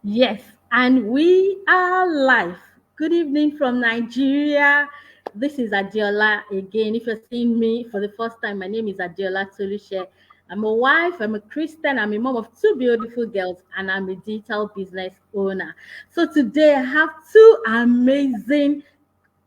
Yes, and we are live. Good evening from Nigeria. This is Adiola again. If you're seeing me for the first time, my name is Adiola Tolushe. I'm a wife, I'm a Christian, I'm a mom of two beautiful girls, and I'm a digital business owner. So today I have two amazing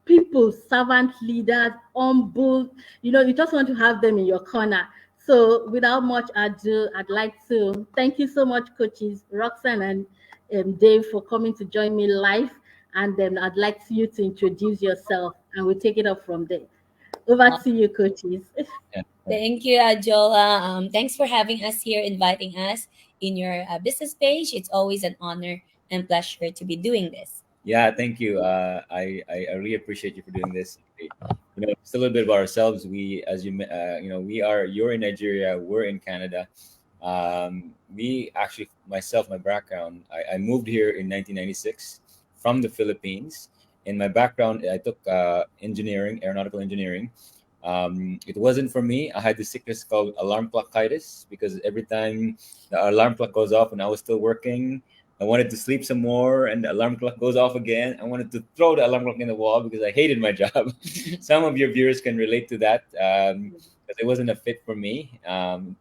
people, servant leaders, humble. You just want to have them in your corner. So, without much ado, I'd like to thank you so much, coaches Roxanne and Dave, for coming to join me live. And then I'd like you to introduce yourself, and we'll take it up from there. Over to you, coaches. Yeah. Thank you, Jola. Thanks for having us here, inviting us in your business page. It's always an honor and pleasure to be doing this. Yeah, thank you. I really appreciate you for doing this. Just a little bit about ourselves. We, as we are. You're in Nigeria. We're in Canada. Me actually, myself, my background. I moved here in 1996 from the Philippines. In my background, I took engineering, aeronautical engineering. It wasn't for me. I had this sickness called alarm clockitis because every time the alarm clock goes off and I was still working, I wanted to sleep some more, and the alarm clock goes off again. I wanted to throw the alarm clock in the wall because I hated my job. Some of your viewers can relate to that because it wasn't a fit for me.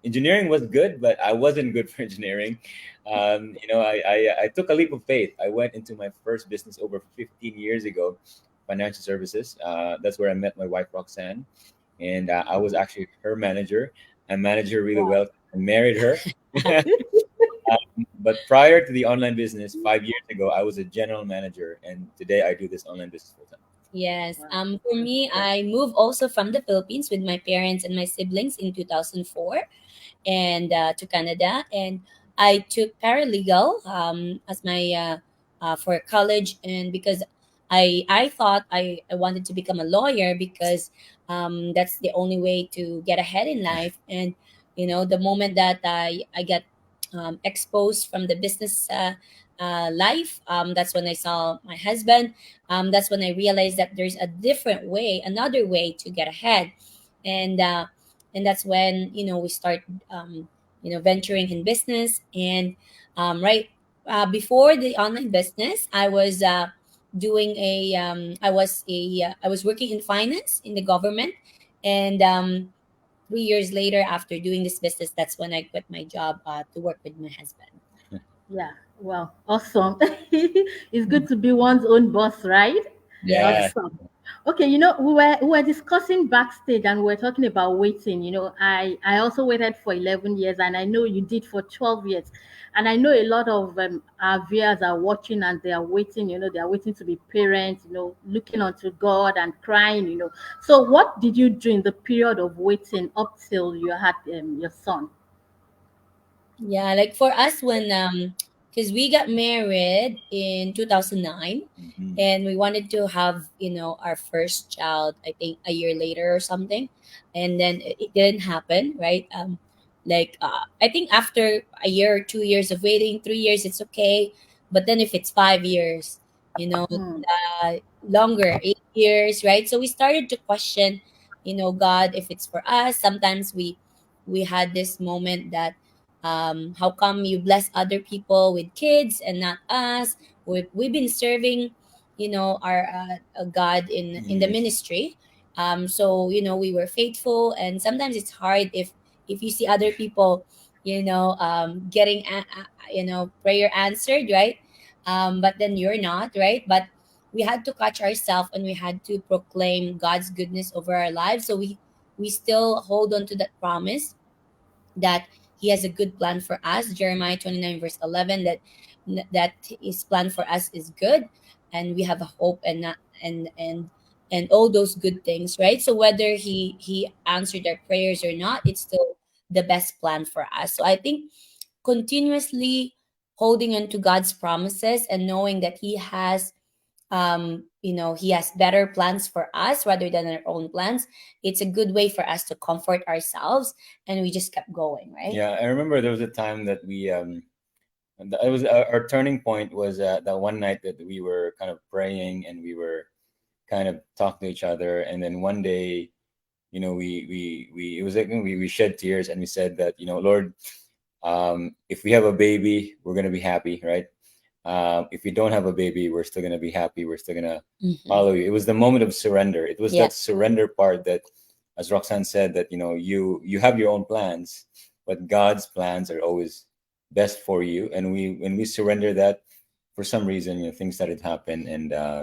Engineering was good, but I wasn't good for engineering. I took a leap of faith. I went into my first business over 15 years ago, financial services. That's where I met my wife, Roxanne, and I was actually her manager. I managed her really well and married her. But prior to the online business, 5 years ago, I was a general manager, and today I do this online business full time. Yes. For me, I moved also from the Philippines with my parents and my siblings in 2004 and to Canada. And I took paralegal as my for college, and because I thought I wanted to become a lawyer because that's the only way to get ahead in life. And the moment that I got exposed from the business life, that's when I saw my husband. That's when I realized that there's a different way, another way to get ahead, and uh, and that's when we start venturing in business. And right before the online business, I was doing a I was working in finance in the government, and 3 years later, after doing this business, that's when I quit my job to work with my husband. Yeah, well, awesome. It's good to be one's own boss, right? Yes. Yeah. Awesome. Okay, we were discussing backstage and we were talking about waiting. I also waited for 11 years and I know you did for 12 years. And I know a lot of our viewers are watching and they are waiting, they are waiting to be parents, looking unto God and crying. So what did you do in the period of waiting up till you had your son? Yeah, like for us when because we got married in 2009, Mhm. and we wanted to have, our first child, I think a year later or something. And then it didn't happen, right? Like I think after a year or 2 years of waiting, 3 years, it's okay. But then if it's 5 years, Hmm. longer, 8 years, right? So we started to question, God, if it's for us. Sometimes we had this moment that how come you bless other people with kids and not us? We've been serving, our God in the Yes. ministry. So we were faithful, and sometimes it's hard if you see other people, getting prayer answered, right? But then you're not, right? But we had to catch ourselves, and we had to proclaim God's goodness over our lives. So we still hold on to that promise that he has a good plan for us. Jeremiah 29 verse 11, that his plan for us is good, and we have a hope, and not and all those good things, right? So whether he answered our prayers or not, it's still the best plan for us. So I think continuously holding on to God's promises and knowing that he has better plans for us rather than our own plans. It's a good way for us to comfort ourselves, and we just kept going, right? Yeah, I remember there was a time that it was our turning point was that one night that we were kind of praying and we were kind of talking to each other, and then one day, we it was like we shed tears and we said that, Lord, if we have a baby, we're gonna be happy, right? If you don't have a baby, we're still gonna be happy. We're still gonna Mhm. follow you. It was the moment of surrender. It was Yeah. that surrender part that, as Roxanne said, that you have your own plans, but God's plans are always best for you. And when we surrender that, for some reason, things started happen, and uh,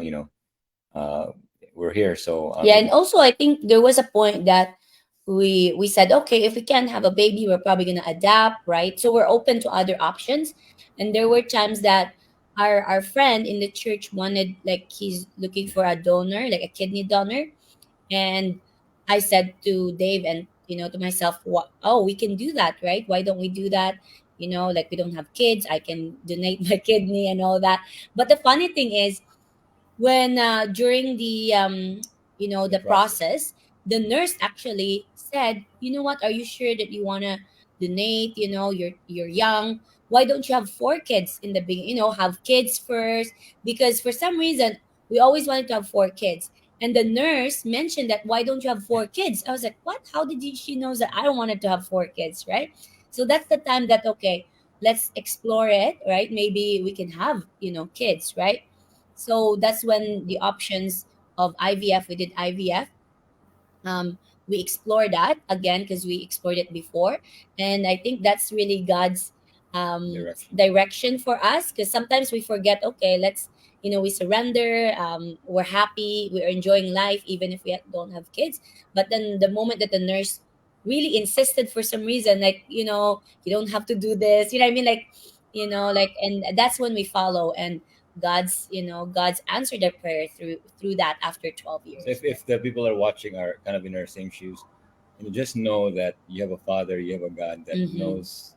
we're here. So Yeah, and also I think there was a point that we said, okay, if we can't have a baby, we're probably gonna adapt, right? So we're open to other options. And there were times that our friend in the church wanted, like, he's looking for a donor, like a kidney donor. And I said to Dave and to myself, what, oh, we can do that, right? Why don't we do that? Like, we don't have kids, I can donate my kidney and all that. But the funny thing is, when during the the process. process, the nurse actually said, you know what, are you sure that you want to donate? You're young, why don't you have 4 kids in the beginning, have kids first? Because for some reason we always wanted to have 4 kids. And the nurse mentioned that, why don't you have 4 kids? I was like, what? How did she knows that I don't wanted to have 4 kids, right? So that's the time that, okay, let's explore it, right? Maybe we can have kids, right? So that's when the options of IVF, we did IVF. We explore that again because we explored it before. And I think that's really God's Direction. direction for us, because sometimes we forget, okay, let's, we surrender, we're happy, we're enjoying life, even if we don't have kids. But then the moment that the nurse really insisted for some reason, like, you don't have to do this, you know what I mean? Like, like, and that's when we follow. And God's answered our prayer through that after 12 So years. if the people are watching are kind of in our same shoes, just know that you have a Father, you have a God that Mm-hmm. knows,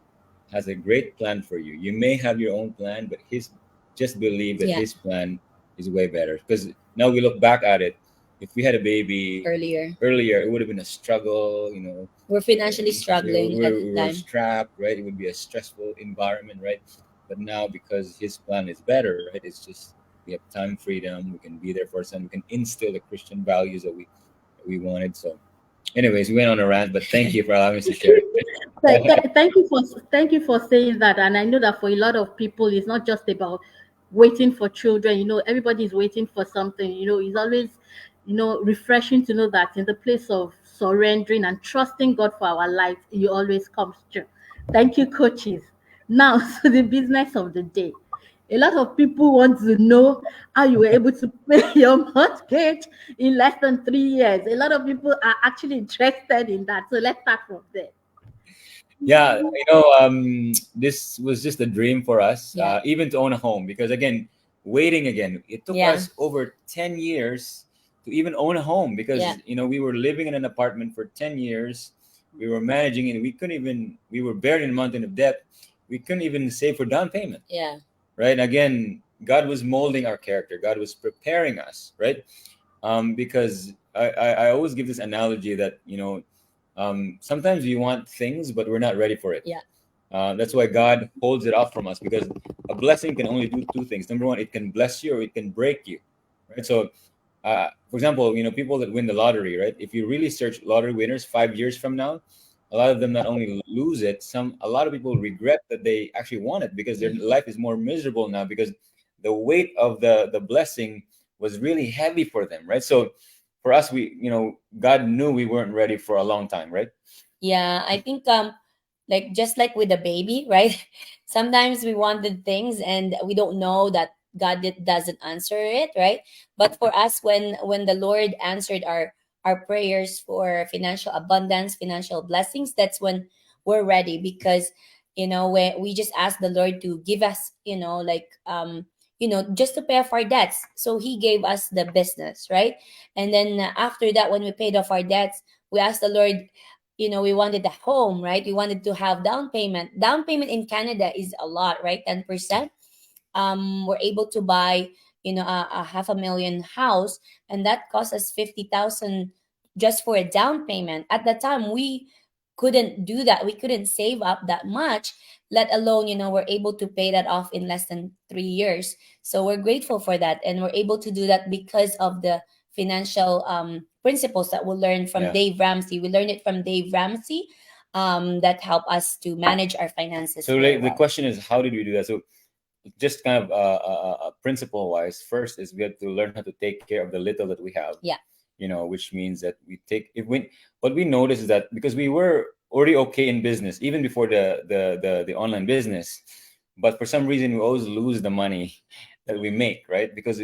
has a great plan for you. You may have your own plan, but His, just believe that Yeah, His plan is way better. Because now we look back at it, if we had a baby earlier. earlier, it would have been a struggle. We're financially struggling at We the were time. strapped, right? It would be a stressful environment, right? But now, because His plan is better, right? It's just we have time freedom. We can be there for our son. We can instill the Christian values that we wanted. So, anyways, we went on a rant, but thank you for allowing us to share. Thank you for saying that. And I know that for a lot of people, it's not just about waiting for children. Everybody is waiting for something. It's always, refreshing to know that in the place of surrendering and trusting God for our life, He always comes through. Thank you, coaches. Now, to the business of the day. A lot of people want to know how you were able to pay your mortgage in less than 3 years. A lot of people are actually interested in that. So let's start from there. Yeah, this was just a dream for us, Yeah, even to own a home. Because again, waiting again, it took yeah, us over 10 years to even own a home. yeah, Because we were living in an apartment for 10 years, we were managing, and we were buried in a mountain of debt. We couldn't even save for down payment, yeah, right? Again, God was molding our character. God was preparing us, right? Because I always give this analogy that sometimes we want things, but we're not ready for it. yeah, That's why God holds it off from us, because a blessing can only do two things. Number one, it can bless you or it can break you, right? So, for example, people that win the lottery, right? If you really search lottery winners 5 years from now, a lot of them not only lose it, a lot of people regret that they actually won it, because their life is more miserable now, because the weight of the blessing was really heavy for them, right? So, for us, God knew we weren't ready for a long time, right? yeah. I think like, just like with a baby, right? Sometimes we wanted things and we don't know that doesn't answer it, right? But for us, when the Lord answered our prayers for financial abundance, financial blessings, that's when we're ready. Because we just asked the Lord to give us, like, just to pay off our debts. So He gave us the business, right? And then after that, when we paid off our debts, we asked the Lord, we wanted a home, right? We wanted to have down payment. Down payment in Canada is a lot, right? 10%. We're able to buy, a half a million house, and that cost us 50,000 just for a down payment. At the time, we couldn't do that. We couldn't save up that much, let alone, we're able to pay that off in less than 3 years. So we're grateful for that. And we're able to do that because of the financial principles that we learned from Yeah. Dave Ramsey. We learned it from Dave Ramsey, that help us to manage our finances So very the well. question is, how did we do that? So just kind of principle wise, first is we have to learn how to take care of the little that we have. Yeah. Which means that we take if we what we notice is that because we were already okay in business even before the online business, but for some reason we always lose the money that we make, right? Because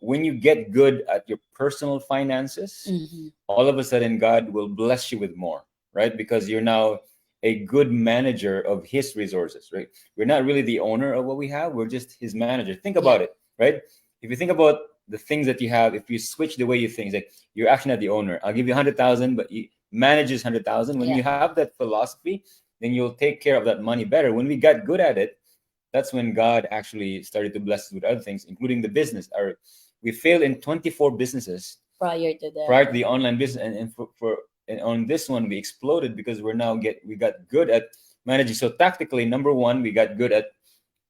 when you get good at your personal finances, Mm-hmm. all of a sudden God will bless you with more, right? Because you're now a good manager of his resources, right? We're not really the owner of what we have, we're just his manager. Think about Yeah. it, right? If you think about the things that you have, if you switch the way you think, it's like you're actually not the owner. I'll give you 100,000, but he manages 100,000. When Yeah. you have that philosophy, then you'll take care of that money better. When we got good at it, that's when God actually started to bless us with other things, including the business. We failed in 24 businesses Prior to prior to the the online business, and on this one we exploded because we got good at managing. So tactically, number one, we got good at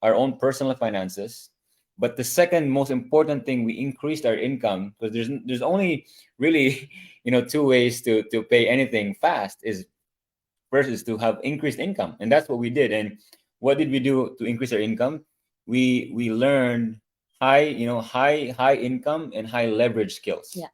our own personal finances. But the second most important thing, we increased our income, because there's only really two ways to pay anything fast. Is First is to have increased income, and that's what we did. And what did we do to increase our income? We learned high income and high leverage skills. Yeah.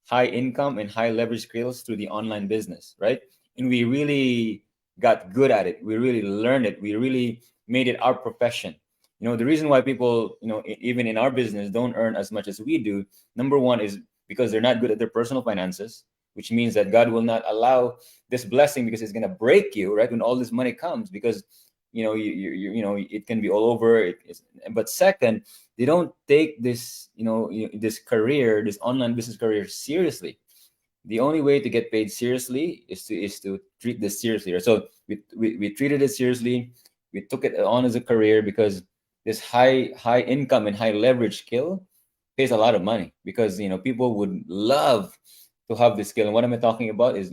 High income and high leverage skills through the online business, right? And we really got good at it. We really learned it. We really made it our profession. The reason why people, even in our business, don't earn as much as we do, number one is because they're not good at their personal finances, which means that God will not allow this blessing because it's going to break you, right? When all this money comes, because it can be all over. But second, they don't take this career, this online business career, seriously. The only way to get paid seriously is to treat this seriously. Right? So we treated it seriously. We took it on as a career because this high income and high leverage skill pays a lot of money, because people would love to have this skill. And what am I talking about is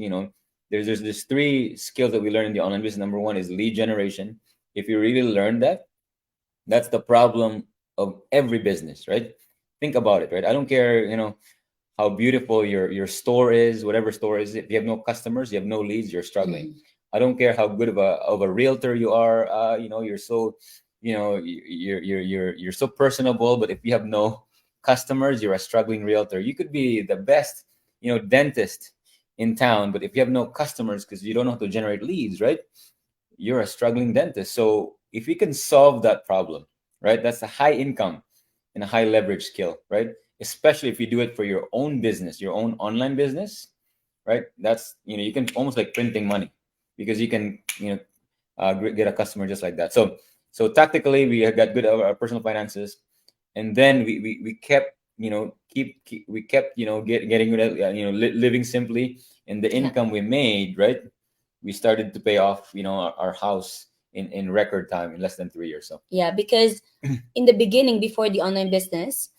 there's three skills that we learn in the online business. Number one is lead generation. If you really learn that, that's the problem of every business, right? Think about it, right? I don't care, how beautiful your store is, whatever store is. If you have no customers, you have no leads, you're struggling. Mhm. I don't care how good of a realtor you are. You're so, you're so personable, but if you have no customers, you're a struggling realtor. You could be the best, dentist in town, but if you have no customers because you don't know how to generate leads, right? You're a struggling dentist. So if we can solve that problem, right, that's a high income and a high leverage skill, right? Especially if you do it for your own business, your own online business, right? That's you can almost like printing money, because you can get a customer just like that. So tactically, we got good at our personal finances, and then we kept we kept getting good at living simply, and the Yeah. income we made, right, we started to pay off our house in record time, in less than 3 years. So Yeah, because in the beginning, before the online business,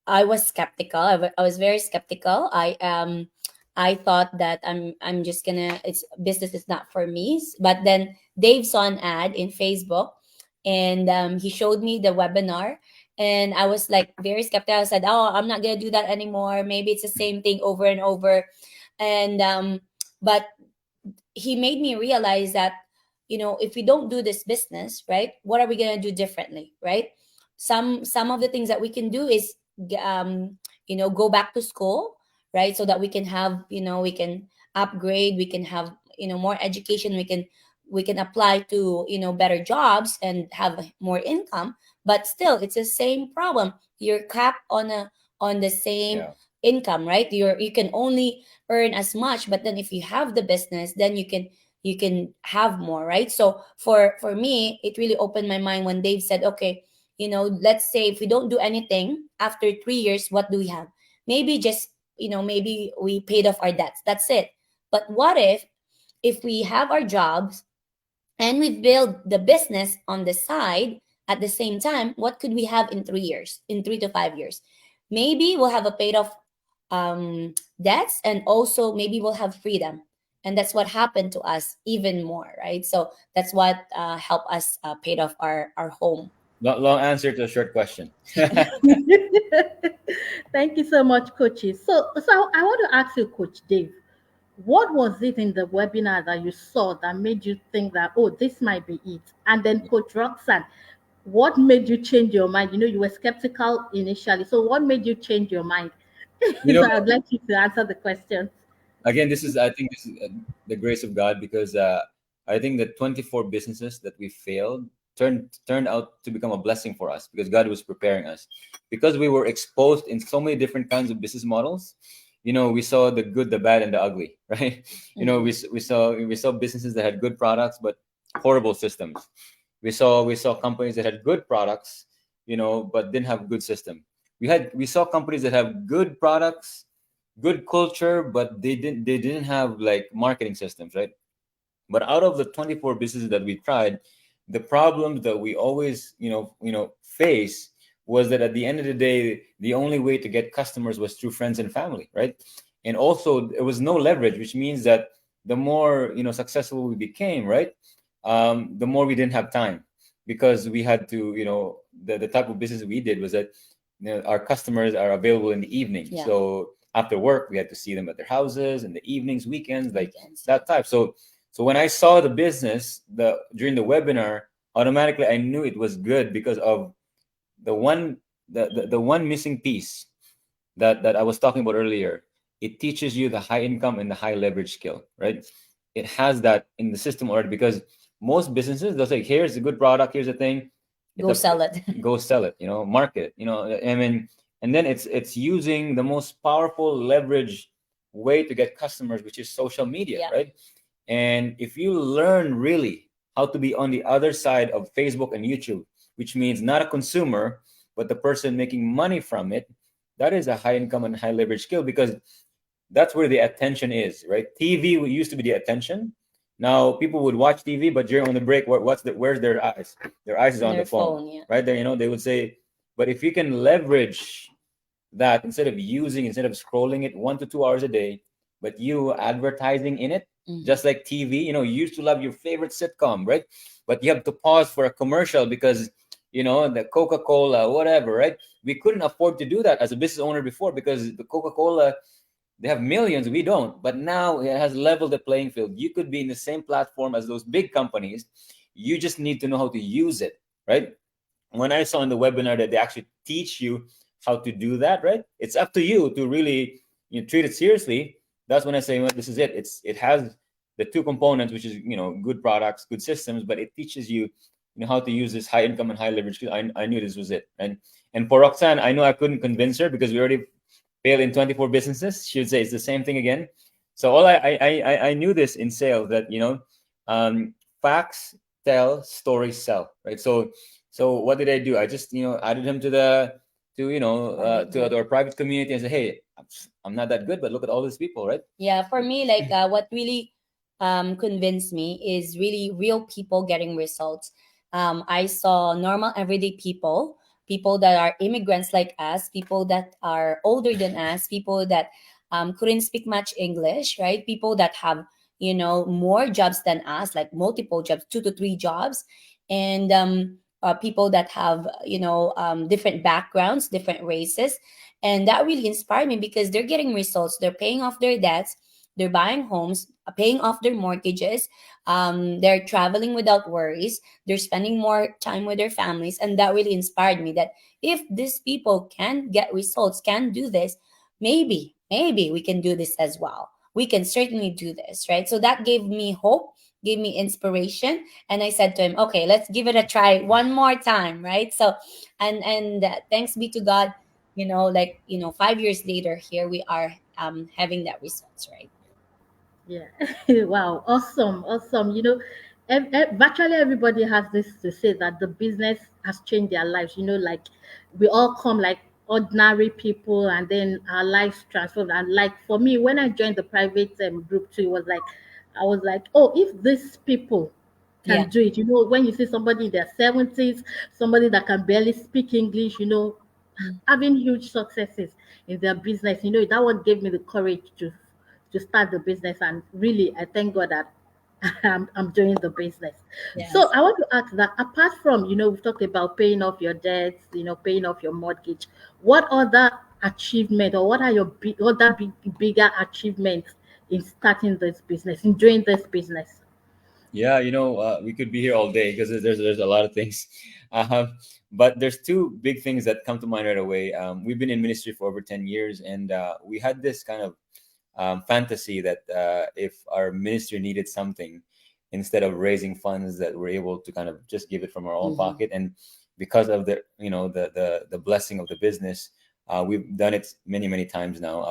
I was skeptical. I was very skeptical. I thought that I'm just gonna, it's business is not for me. But then Dave saw an ad in Facebook, and he showed me the webinar, and I was like very skeptical. I said, "Oh, I'm not gonna do that anymore. Maybe it's the same thing over and over." And but he made me realize that, if we don't do this business right, what are we going to do differently, right? Some of the things that we can do is go back to school, right? So that we can have, we can upgrade, we can have, more education, we can apply to, better jobs and have more income. But still it's the same problem. You're capped on the same yeah, income, right? You can only earn as much, but then if you have the business, then you can have more, right? So for me, it really opened my mind when Dave said, okay, let's say if we don't do anything after 3 years, what do we have? Maybe just, maybe we paid off our debts, that's it. But what if we have our jobs and we build the business on the side at the same time? What could we have in 3 years, in 3 to 5 years? Maybe we'll have a paid off debts, and also maybe we'll have freedom. And that's what happened to us even more, right? So that's what helped us paid off our home. long answer to a short question. Thank you so much, coaches. So I want to ask you, Coach Dave, what was it in the webinar that you saw that made you think that, oh, this might be it? And then Coach Roxanne, what made you change your mind? You were skeptical initially. So what made you change your mind? You So know, I'd like you to answer the question. again, I think this is the grace of God, because I think the 24 businesses that we failed turned out to become a blessing for us, because God was preparing us, because we were exposed in so many different kinds of business models. We saw the good, the bad, and the ugly, right? We saw businesses that had good products but horrible systems. We saw companies that had good products, but didn't have good system. We saw companies that have good products, good culture, but they didn't have like marketing systems, right? But out of the 24 businesses that we tried, the problems that we always face was that at the end of the day, the only way to get customers was through friends and family, right? And also there was no leverage, which means that the more successful we became, right, the more we didn't have time, because we had to, the type of business we did was that our customers are available in the evening. Yeah. So after work, we had to see them at their houses in the evenings, weekends, like Weekends. that type. So when I saw the business during the webinar, automatically I knew it was good, because of the one missing piece that I was talking about earlier. It teaches you the high income and the high leverage skill, right? It has that in the system already, because most businesses, they'll say, here's a good product, here's a thing. Go sell it. Go sell it, market it, I mean, and then it's using the most powerful leverage way to get customers, which is social media, Yeah. right? And if you learn really how to be on the other side of Facebook and YouTube, which means not a consumer, but the person making money from it, that is a high income and high leverage skill, because that's where the attention is, right? TV used to be the attention. Now people would watch TV, but during on the break, where's their eyes? Their eyes is on Their the phone, phone, yeah. right? There, they would say, but if you can leverage that, instead of scrolling it 1 to 2 hours a day, but you advertising in it, Mhm. just like TV, you used to love your favorite sitcom, right? But you have to pause for a commercial because the Coca-Cola, whatever, right? We couldn't afford to do that as a business owner before, because the Coca-Cola, they have millions, we don't. But now it has leveled the playing field. You could be in the same platform as those big companies. You just need to know how to use it, right? When I saw in the webinar that they actually teach you how to do that, right? It's up to you to really treat it seriously. That's when I say, well, this is it. It has the two components, which is good products, good systems, but it teaches you how to use this high income and high leverage. I knew this was it. And for Roxanne, I know I couldn't convince her, because we already failed in 24 businesses. She would say it's the same thing again. So all I knew this in sales, that facts tell, stories sell, right? So what did I do? I just added him to our private community and said, hey, I'm not that good, but look at all these people, right? Yeah, for me, like what really convinced me is really real people getting results. I saw normal everyday people, people that are immigrants like us, people that are older than us, people that couldn't speak much English, right? People that have more jobs than us, like multiple jobs, 2 to 3 jobs, and people that have different backgrounds, different races, and that really inspired me because they're getting results. They're paying off their debts. They're buying homes, paying off their mortgages. They're traveling without worries. They're spending more time with their families. And that really inspired me that if these people can get results, can do this, maybe we can do this as well. We can certainly do this, right? So that gave me hope, gave me inspiration. And I said to him, okay, let's give it a try one more time, right? So, and thanks be to God, 5 years later, here we are having that results, right? Yeah. Wow. Awesome. Awesome. Virtually everybody has this to say that the business has changed their lives. Like we all come like ordinary people and then our lives transformed. And like for me, when I joined the private group too, it was like, I was like, oh, if these people Yeah. can do it, when you see somebody in their 70s, somebody that can barely speak English, Mm. having huge successes in their business. That one gave me the courage to start the business. And really, I thank God that I'm doing the business. So Yes. I want to ask that apart from, we've talked about paying off your debts, paying off your mortgage, what other achievement or what are your bigger achievements in starting this business, in doing this business? Yeah, we could be here all day because there's a lot of things. Um, but there's two big things that come to mind right away. We've been in ministry for over 10 years, and we had this kind of fantasy that if our ministry needed something, instead of raising funds, that we're able to kind of just give it from our own Mm-hmm. pocket. And because of the blessing of the business, we've done it many many times now.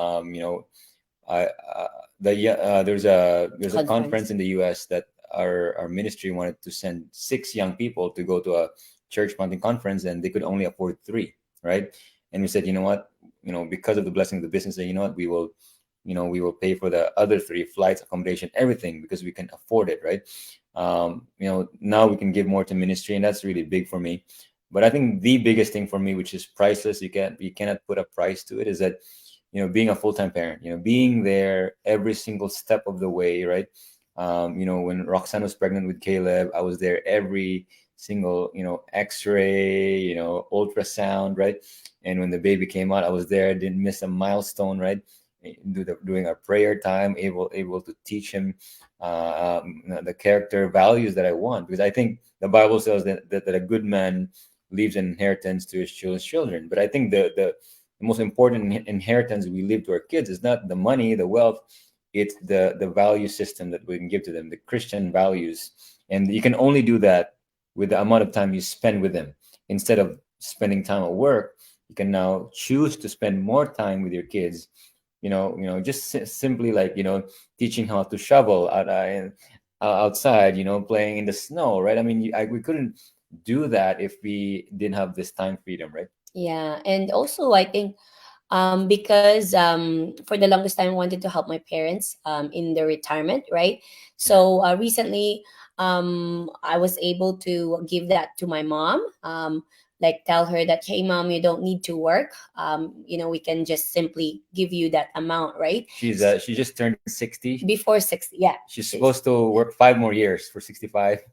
I there's a conference Conference. in the U.S. that our ministry wanted to send 6 young people to go to a church planting conference, and they could only afford three, right? And we said, you know what, because of the blessing of the business, that we will pay for the other three flights, accommodation, everything, because we can afford it, right? Now we can give more to ministry, and that's really big for me. But I think the biggest thing for me, which is priceless, you cannot put a price to it, is that being a full-time parent, being there every single step of the way, right? When Roxanne was pregnant with Caleb, I was there every single, X-ray, ultrasound, right? And when the baby came out, I was there, didn't miss a milestone, right? Doing our prayer time, able to teach him the character values that I want, because I think the Bible says that a good man leaves an inheritance to his children's children. But I think the most important inheritance we leave to our kids is not the money, the wealth. It's the value system that we can give to them, the Christian values. And you can only do that with the amount of time you spend with them. Instead of spending time at work, you can now choose to spend more time with your kids. Just simply, like, teaching how to shovel outside, playing in the snow, right? I mean, we couldn't do that if we didn't have this time freedom, right? Yeah, and also I think because for the longest time I wanted to help my parents in their retirement, right? Yeah. So recently I was able to give that to my mom. Like tell her that, hey mom, you don't need to work. We can just simply give you that amount, right? She just turned 60. Before 60, yeah. She's supposed to work 5 more years for 65.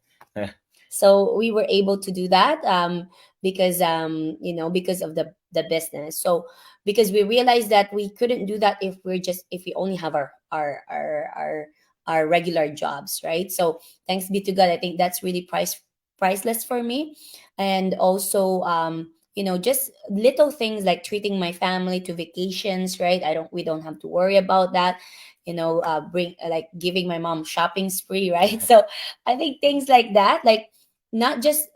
So we were able to do that because because of the business. So because we realized that we couldn't do that if we only have our regular jobs, right? So thanks be to God, I think that's really priceless for me. And also just little things like treating my family to vacations, right? We don't have to worry about that. Bring like giving my mom shopping spree, right? So I think things like that, like not just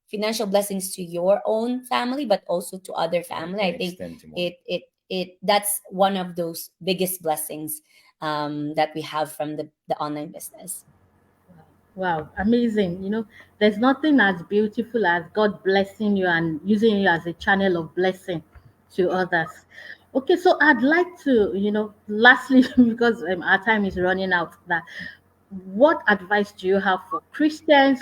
financial blessings to your own family, but also to other You family. can I think extend to more. it that's one of those biggest blessings that we have from the online business. Wow, amazing. There's nothing as beautiful as God blessing you and using you as a channel of blessing to others. Okay, so I'd like to, lastly, because our time is running out, that what advice do you have for Christian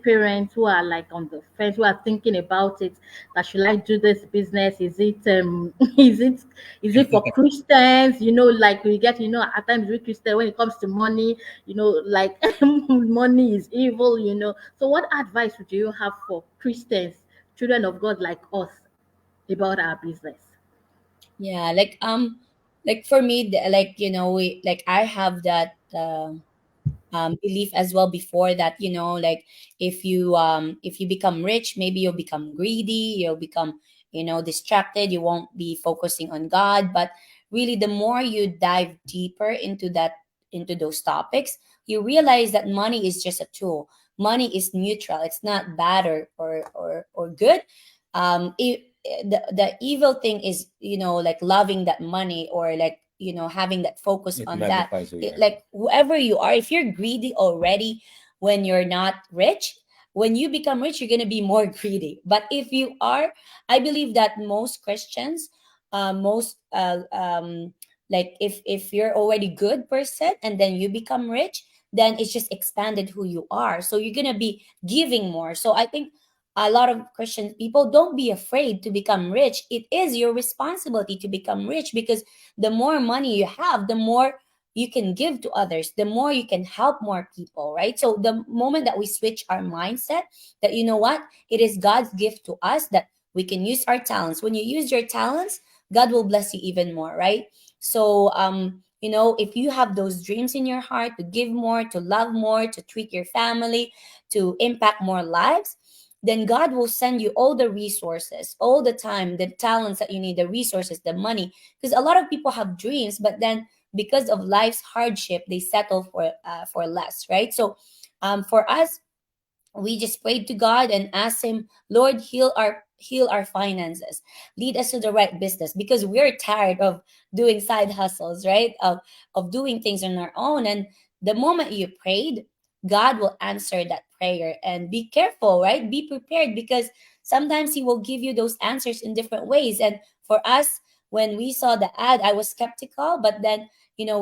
parents who are like on the fence, who are thinking about it? That should I do this business? Is it is it for Christians? Like we get, at times we Christian when it comes to money, like money is evil. So what advice would you have for Christians, children of God like us, about our business? Yeah, like for me, like we like I have that belief as well before that, like if you become rich, maybe you'll become greedy, you'll become distracted, you won't be focusing on God. But really, the more you dive deeper into those topics, you realize that money is just a tool. Money is neutral, it's not bad or good. The evil thing is, like loving that money, or like having that focus It on that. magnifies who you are. Like whoever you are, if you're greedy already when you're not rich, when you become rich you're going to be more greedy. But if you are, I believe that most Christians, most like if you're already good person and then you become rich, then it's just expanded who you are, so you're going to be giving more. So I think a lot of Christian people, don't be afraid to become rich. It is your responsibility to become rich, because the more money you have, the more you can give to others, the more you can help more people, right? So the moment that we switch our mindset that, what, it is God's gift to us, that we can use our talents. When you use your talents, God will bless you even more, right? So if you have those dreams in your heart to give more, to love more, to treat your family, to impact more lives, then God will send you all the resources, all the time, the talents that you need, the resources, the money. Because a lot of people have dreams, but then because of life's hardship, they settle for less, right? So, for us, we just prayed to God and asked Him, Lord, heal our finances, lead us to the right business, because we're tired of doing side hustles, right? Of doing things on our own. And the moment you prayed, God will answer that prayer. And be careful, right? Be prepared, because sometimes He will give you those answers in different ways. And for us, when we saw the ad, I was skeptical, but then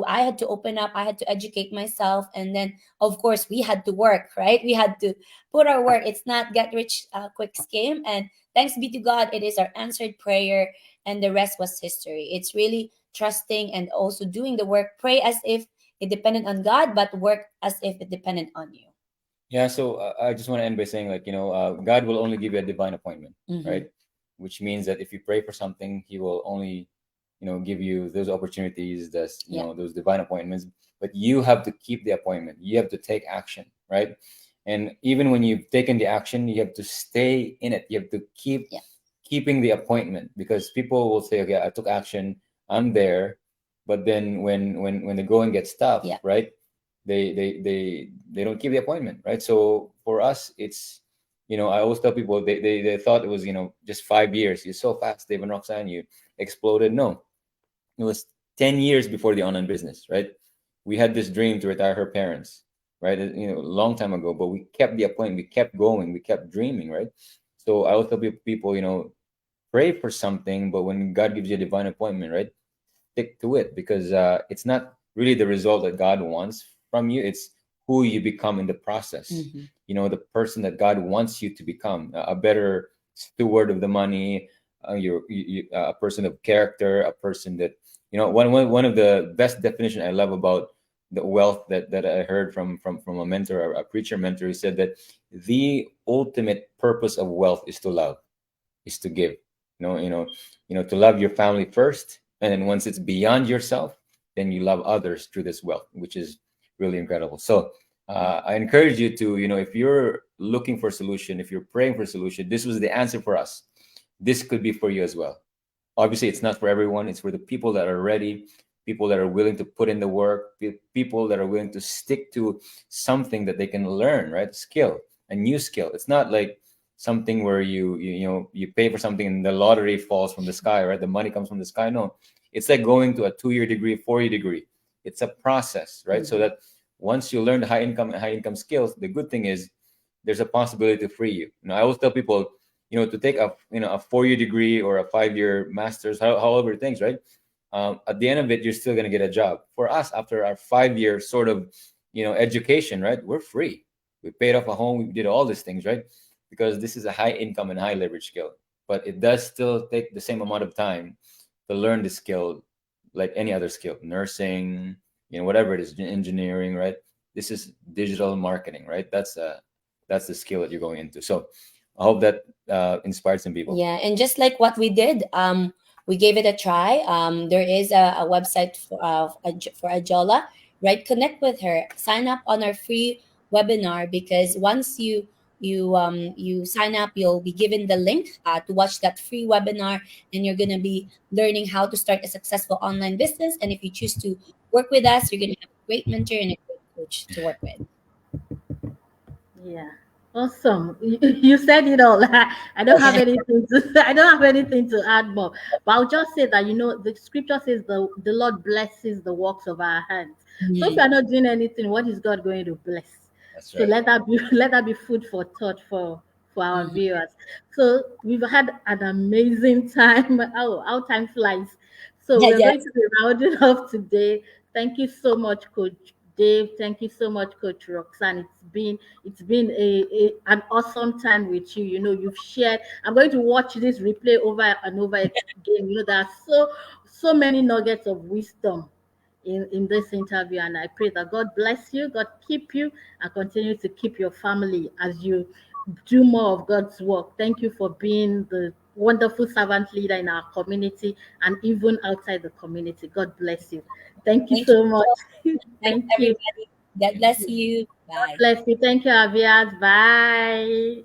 I had to open up, I had to educate myself, and then of course we had to work, right? We had to put our work. It's not get rich quick scheme. And thanks be to God, it is our answered prayer, and the rest was history. It's really trusting and also doing the work. Pray as if it depended on God, but work as if it depended on you. Yeah, so I just want to end by saying, like, God will only give you a divine appointment, Mhm. right? Which means that if you pray for something, He will only, give you those opportunities, Yeah. those divine appointments. But you have to keep the appointment. You have to take action, right? And even when you've taken the action, you have to stay in it. You have to keep Yeah. keeping the appointment, because people will say, okay, I took action, I'm there, but then when the going gets tough, Yeah. right? They don't keep the appointment, right? So for us, it's, I always tell people, they thought it was, just 5 years. You're so fast, Dave and Roxanne, you exploded. No, it was 10 years before the online business, right? We had this dream to retire her parents, right? A long time ago, but we kept the appointment, we kept going, we kept dreaming, right? So I always tell people, pray for something, but when God gives you a divine appointment, right, stick to it, because it's not really the result that God wants from you. It's who you become in the process. Mhm. The person that God wants you to become, a better steward of the money, a person of character, a person that, one of the best definition I love about the wealth that I heard from a mentor, a preacher mentor. He said that the ultimate purpose of wealth is to love, is to give. To love your family first, and then once it's beyond yourself, then you love others through this wealth, which is really incredible. So I encourage you to, if you're looking for a solution, if you're praying for a solution, this was the answer for us. This could be for you as well. Obviously, it's not for everyone. It's for the people that are ready, people that are willing to put in the work, people that are willing to stick to something that they can learn, right? Skill, a new skill. It's not like something where you pay for something and the lottery falls from the sky, right? The money comes from the sky. No, it's like going to a 2-year degree, 4-year degree. It's a process, right? So Mhm. that once you learn the high income skills, the good thing is there's a possibility to free you. I always tell people, to take a 4-year degree or a 5-year master's, however things, right? At the end of it, you're still going to get a job. For us, after our 5-year sort of, education, right? We're free. We paid off a home. We did all these things, right? Because this is a high income and high leverage skill. But it does still take the same amount of time to learn the skill, like any other skill, nursing, whatever it is, engineering, right? This is digital marketing, right? That's the skill that you're going into. So I hope that inspired some people. Yeah, and just like what we did, we gave it a try. There is a website for Ajola, right? Connect with her, sign up on our free webinar, because once you sign up, you'll be given the link to watch that free webinar, and you're gonna be learning how to start a successful online business. And if you choose to work with us, you're gonna have a great mentor and a great coach to work with. Yeah. Awesome. You said it all. I don't have anything to I don't have anything to add more. But I'll just say that the scripture says the Lord blesses the works of our hands. So if Mhm. you're not doing anything, what is God going to bless? That's So right. let that be let that be food for thought for our Mhm. viewers. So we've had an amazing time. Oh, how time flies. So we're going Yes. to be rounding off today. Thank you so much, Coach Dave. Thank you so much, Coach Roxanne. It's been an awesome time with you. You've shared. I'm going to watch this replay over and over again. There are so many nuggets of wisdom in this interview, and I pray that God bless you, God keep you, and continue to keep your family as you do more of God's work. Thank you for being wonderful servant leader in our community and even outside the community. God bless you. Thank you Thank you so much. so much. Thanks, Thank you. everybody. God bless you. God Bye. bless you. Thank you, Avias. Bye.